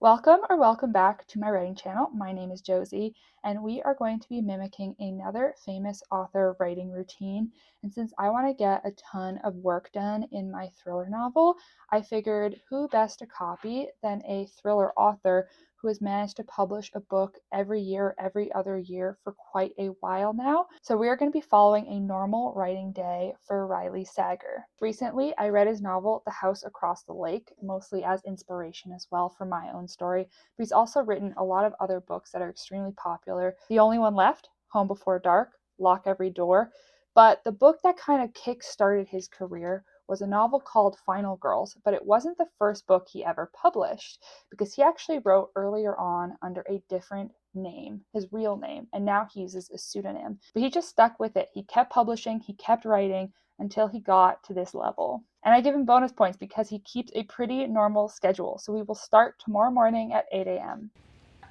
Welcome back to my writing channel. My name is Josie, and we are going to be mimicking another famous author writing routine. And since I want to get a ton of work done in my thriller novel, I figured who best to copy than a thriller author who has managed to publish a book every year, every other year for quite a while now. So we are going to be following a normal writing day for Riley Sager. Recently, I read his novel, The House Across the Lake, mostly as inspiration as well for my own story, but he's also written a lot of other books that are extremely popular. The only one left, Home Before Dark, Lock Every Door. But the book that kind of kick-started his career was a novel called Final Girls, but it wasn't the first book he ever published because he actually wrote earlier on under a different name, his real name, and now he uses a pseudonym. But he just stuck with it. He kept publishing, he kept writing until he got to this level. And I give him bonus points because he keeps a pretty normal schedule. So we will start tomorrow morning at 8 a.m.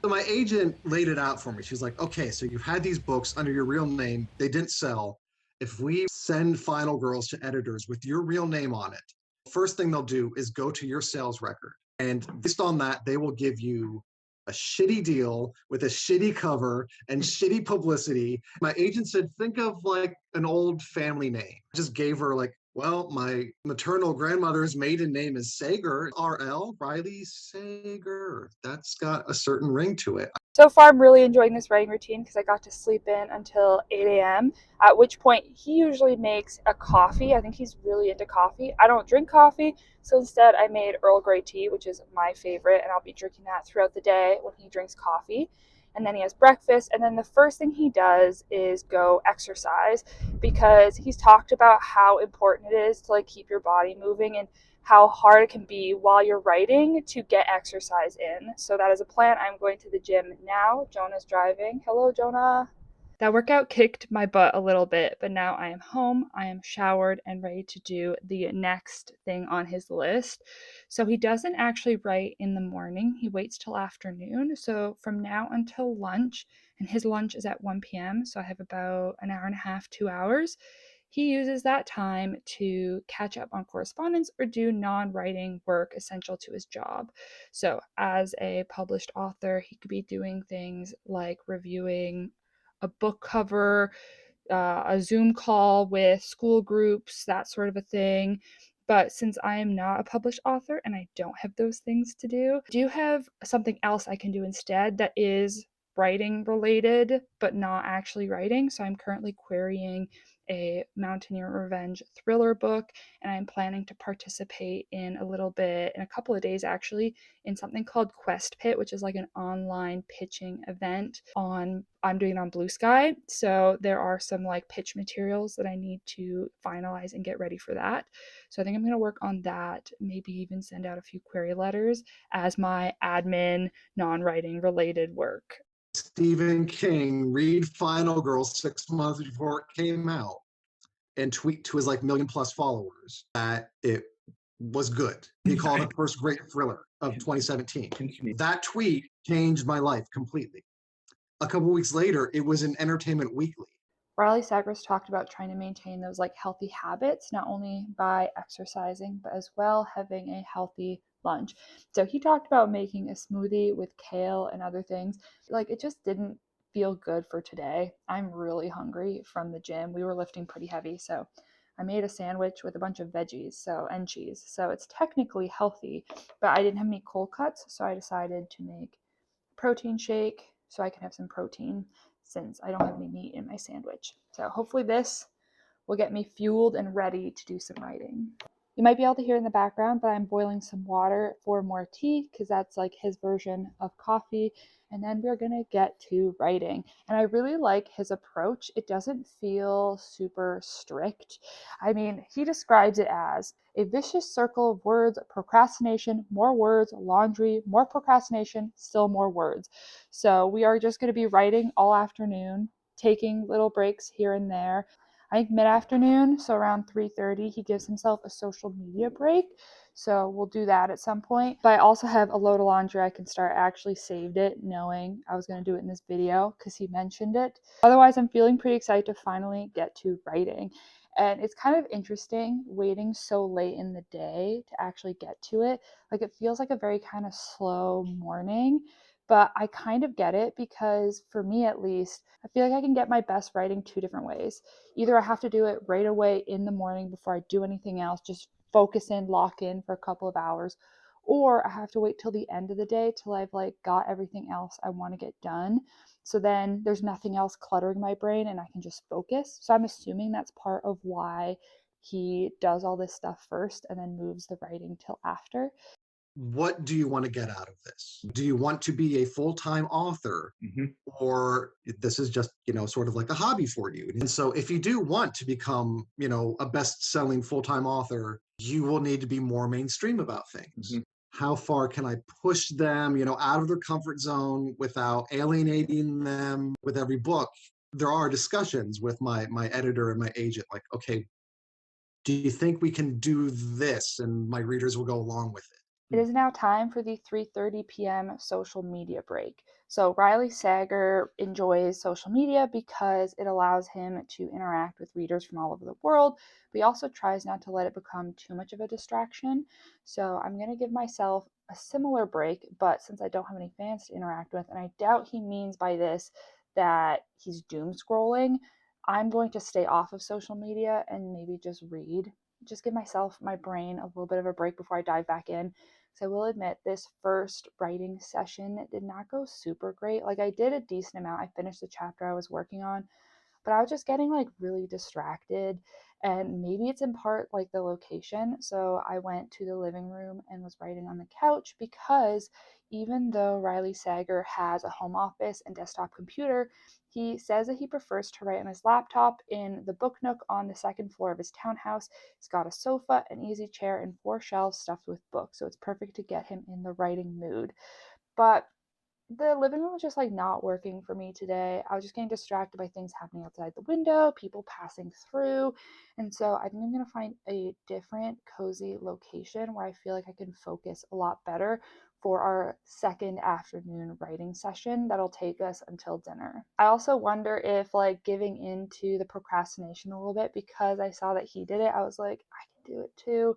So my agent laid it out for me. She's like, okay, so you've had these books under your real name. They didn't sell. If we send Final Girls to editors with your real name on it, first thing they'll do is go to your sales record. And based on that, they will give you a shitty deal with a shitty cover and shitty publicity. My agent said, think of like an old family name. Just gave her like, well, my maternal grandmother's maiden name is Sager, R.L., Riley Sager. That's got a certain ring to it. So far, I'm really enjoying this writing routine because I got to sleep in until 8 a.m., at which point he usually makes a coffee. I think he's really into coffee. I don't drink coffee, so instead I made Earl Grey tea, which is my favorite, and I'll be drinking that throughout the day when he drinks coffee. And then he has breakfast, and then the first thing he does is go exercise because he's talked about how important it is to keep your body moving and how hard it can be while you're writing to get exercise in. So that is a plan. I'm going to the gym now. Jonah's driving. Hello, Jonah. That workout kicked my butt a little bit, but now I am home, I am showered and ready to do the next thing on his list. So he doesn't actually write in the morning, he waits till afternoon. So from now until lunch, and his lunch is at 1 p.m., so I have about an hour and a half, 2 hours. He uses that time to catch up on correspondence or do non writing work essential to his job. So, as a published author, he could be doing things like reviewing a book cover, a Zoom call with school groups, that sort of a thing. But since I am not a published author and I don't have those things to do, I do have something else I can do instead that is writing related, but not actually writing. So I'm currently querying a Mountaineer Revenge thriller book, and I'm planning to participate in a couple of days actually, in something called Quest Pit, which is like an online pitching event I'm doing it on Blue Sky. So there are some pitch materials that I need to finalize and get ready for that. So I think I'm going to work on that, maybe even send out a few query letters as my admin, non-writing related work. Stephen King read Final Girls 6 months before it came out and tweet to his million plus followers that it was good. He called it the first great thriller of 2017. That tweet changed my life completely. A couple weeks later, it was in Entertainment Weekly. Riley Sager's talked about trying to maintain those healthy habits, not only by exercising, but as well having a healthy lunch. So he talked about making a smoothie with kale and other things. It just didn't feel good for today. I'm really hungry from the gym. We were lifting pretty heavy, so I made a sandwich with a bunch of veggies, and cheese. So it's technically healthy, but I didn't have any cold cuts, so I decided to make a protein shake so I can have some protein since I don't have any meat in my sandwich. So hopefully this will get me fueled and ready to do some writing. You might be able to hear in the background, but I'm boiling some water for more tea because that's his version of coffee. And then we're going to get to writing. And I really like his approach. It doesn't feel super strict. I mean, he describes it as a vicious circle of words, procrastination, more words, laundry, more procrastination, still more words. So we are just going to be writing all afternoon, taking little breaks here and there. I think mid-afternoon, so around 3:30, he gives himself a social media break. So we'll do that at some point. But I also have a load of laundry I can start. I actually saved it knowing I was going to do it in this video because he mentioned it. Otherwise, I'm feeling pretty excited to finally get to writing. And it's kind of interesting waiting so late in the day to actually get to it. Like it feels like a very kind of slow morning, but I kind of get it because for me at least, I feel like I can get my best writing two different ways. Either I have to do it right away in the morning before I do anything else, just focus in, lock in for a couple of hours, or I have to wait till the end of the day till I've like got everything else I want to get done. So then there's nothing else cluttering my brain and I can just focus. So I'm assuming that's part of why he does all this stuff first and then moves the writing till after. What do you want to get out of this? Do you want to be a full-time author? Or this is just, sort of like a hobby for you? And so if you do want to become, a best-selling full-time author, you will need to be more mainstream about things. How far can I push them, out of their comfort zone without alienating them with every book? There are discussions with my editor and my agent, like, okay, do you think we can do this? And my readers will go along with it. It is now time for the 3:30 p.m. social media break. So Riley Sager enjoys social media because it allows him to interact with readers from all over the world, but he also tries not to let it become too much of a distraction. So I'm going to give myself a similar break, but since I don't have any fans to interact with, and I doubt he means by this that he's doom scrolling, I'm going to stay off of social media and maybe just read. Just give myself, my brain, a little bit of a break before I dive back in. So I will admit this first writing session did not go super great. Like I did a decent amount. I finished the chapter I was working on, but I was just getting like really distracted. And maybe it's in part like the location. So I went to the living room and was writing on the couch because even though Riley Sager has a home office and desktop computer, he says that he prefers to write on his laptop in the book nook on the second floor of his townhouse. He's got a sofa, an easy chair, and 4 shelves stuffed with books. So it's perfect to get him in the writing mood. But the living room was just like not working for me today. I was just getting distracted by things happening outside the window, people passing through. And so I think I'm going to find a different cozy location where I feel like I can focus a lot better for our second afternoon writing session that'll take us until dinner. I also wonder if like giving into the procrastination a little bit because I saw that he did it, I was like, I can do it too,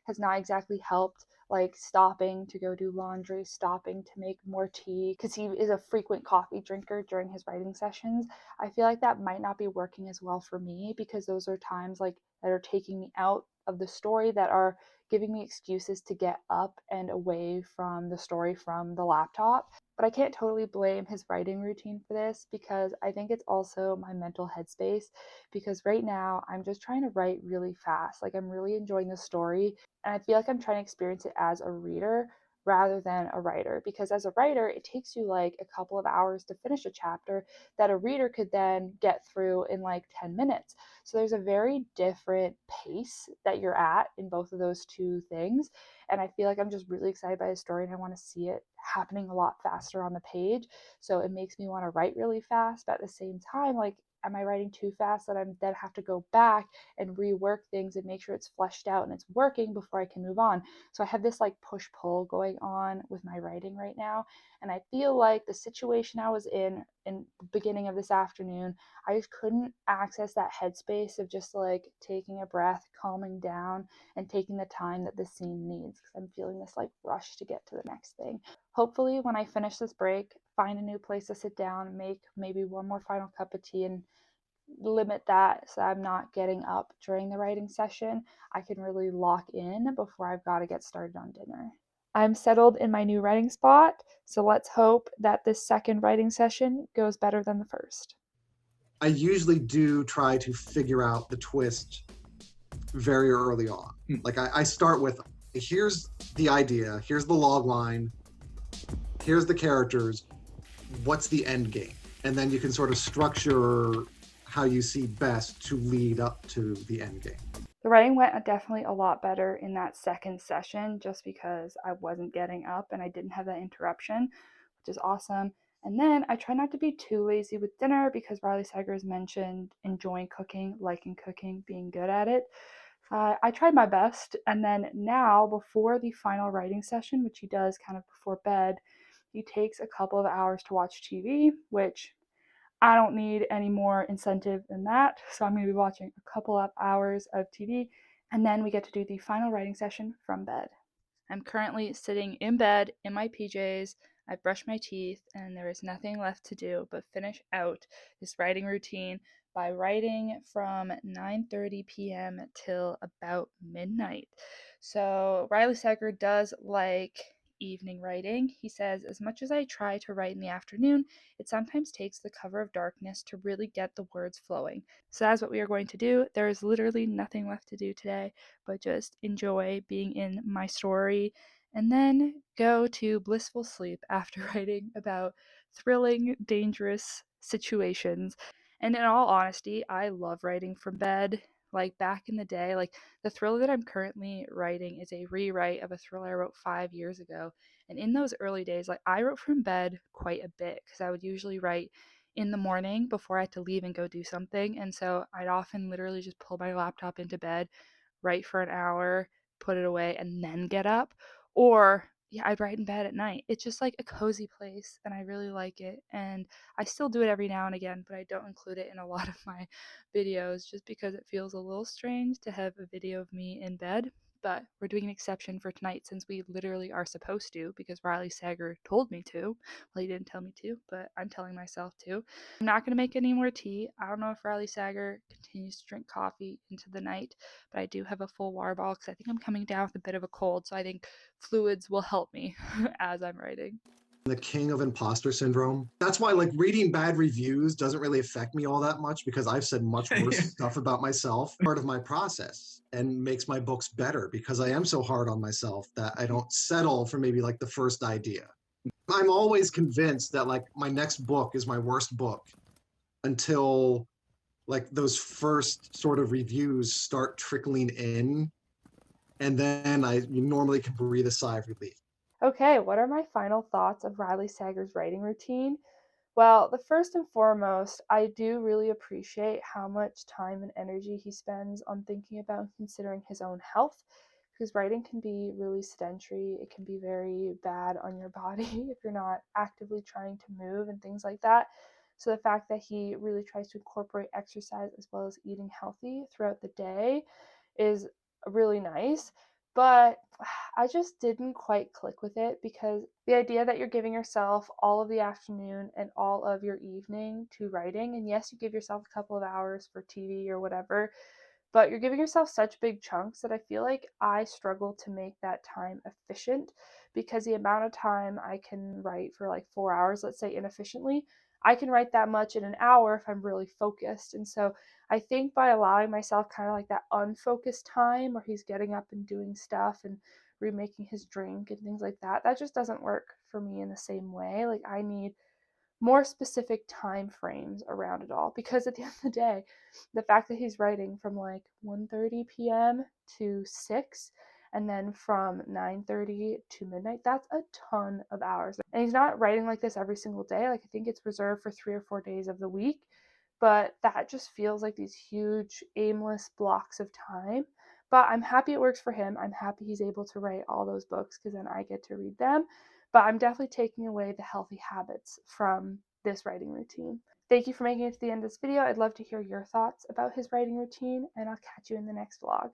has not exactly helped, like stopping to go do laundry, stopping to make more tea, because he is a frequent coffee drinker during his writing sessions. I feel like that might not be working as well for me because those are times like that are taking me out of the story, that are giving me excuses to get up and away from the story from the laptop. But I can't totally blame his writing routine for this because I think it's also my mental headspace. Because right now I'm just trying to write really fast. Like I'm really enjoying the story and I feel like I'm trying to experience it as a reader rather than a writer. Because as a writer, it takes you like a couple of hours to finish a chapter that a reader could then get through in like 10 minutes. So there's a very different pace that you're at in both of those two things. And I feel like I'm just really excited by the story and I want to see it happening a lot faster on the page. So it makes me want to write really fast, but at the same time, like, am I writing too fast that I then have to go back and rework things and make sure it's fleshed out and it's working before I can move on? So I have this like push pull going on with my writing right now. And I feel like the situation I was in the beginning of this afternoon, I just couldn't access that headspace of just like taking a breath, calming down, and taking the time that the scene needs because I'm feeling this like rush to get to the next thing. Hopefully, when I finish this break, find a new place to sit down, make maybe one more final cup of tea, and limit that so I'm not getting up during the writing session. I can really lock in before I've got to get started on dinner. I'm settled in my new writing spot, so let's hope that this second writing session goes better than the first. I usually do try to figure out the twist very early on. Like I start with, here's the idea, here's the log line, here's the characters, what's the end game? And then you can sort of structure how you see best to lead up to the end game. The writing went definitely a lot better in that second session just because I wasn't getting up and I didn't have that interruption, which is awesome. And then I try not to be too lazy with dinner because Riley Sager has mentioned enjoying cooking, liking cooking, being good at it. I tried my best, and then now, before the final writing session, which he does kind of before bed, he takes a couple of hours to watch TV, which I don't need any more incentive than that. So I'm going to be watching a couple of hours of TV, and then we get to do the final writing session from bed. I'm currently sitting in bed in my PJs. I brushed my teeth, and there is nothing left to do but finish out this writing routine by writing from 9:30 p.m. till about midnight. So Riley Sager does like evening writing. He says, as much as I try to write in the afternoon, it sometimes takes the cover of darkness to really get the words flowing. So that's what we are going to do. There is literally nothing left to do today but just enjoy being in my story and then go to blissful sleep after writing about thrilling, dangerous situations. And in all honesty, I love writing from bed. Like back in the day, like the thriller that I'm currently writing is a rewrite of a thriller I wrote 5 years ago. And in those early days, like I wrote from bed quite a bit because I would usually write in the morning before I had to leave and go do something. And so I'd often literally just pull my laptop into bed, write for an hour, put it away, and then get up. Or, yeah, I'd write in bed at night. It's just like a cozy place, and I really like it. And I still do it every now and again, but I don't include it in a lot of my videos just because it feels a little strange to have a video of me in bed. But we're doing an exception for tonight since we literally are supposed to because Riley Sager told me to. Well, he didn't tell me to, but I'm telling myself to. I'm not going to make any more tea. I don't know if Riley Sager continues to drink coffee into the night, but I do have a full water bottle because I think I'm coming down with a bit of a cold, so I think fluids will help me as I'm writing. The king of imposter syndrome. That's why like reading bad reviews doesn't really affect me all that much because I've said much worse stuff about myself. Part of my process and makes my books better because I am so hard on myself that I don't settle for maybe like the first idea. I'm always convinced that like my next book is my worst book until like those first sort of reviews start trickling in, and then I normally can breathe a sigh of relief. Okay, what are my final thoughts of Riley Sager's writing routine? Well, the first and foremost, I do really appreciate how much time and energy he spends on thinking about and considering his own health, because writing can be really sedentary. It can be very bad on your body if you're not actively trying to move and things like that. So the fact that he really tries to incorporate exercise as well as eating healthy throughout the day is really nice. But I just didn't quite click with it because the idea that you're giving yourself all of the afternoon and all of your evening to writing, and yes, you give yourself a couple of hours for TV or whatever, but you're giving yourself such big chunks that I feel like I struggle to make that time efficient because the amount of time I can write for like 4 hours, let's say inefficiently, I can write that much in an hour if I'm really focused. And so I think by allowing myself kind of like that unfocused time where he's getting up and doing stuff and remaking his drink and things like that, that just doesn't work for me in the same way. Like I need more specific time frames around it all because at the end of the day, the fact that he's writing from like 1:30 p.m. to 6 and then from 9:30 to midnight, that's a ton of hours. And he's not writing like this every single day. Like I think it's reserved for 3 or 4 days of the week, but that just feels like these huge aimless blocks of time. But I'm happy it works for him. I'm happy he's able to write all those books because then I get to read them. But I'm definitely taking away the healthy habits from this writing routine. Thank you for making it to the end of this video. I'd love to hear your thoughts about his writing routine, and I'll catch you in the next vlog.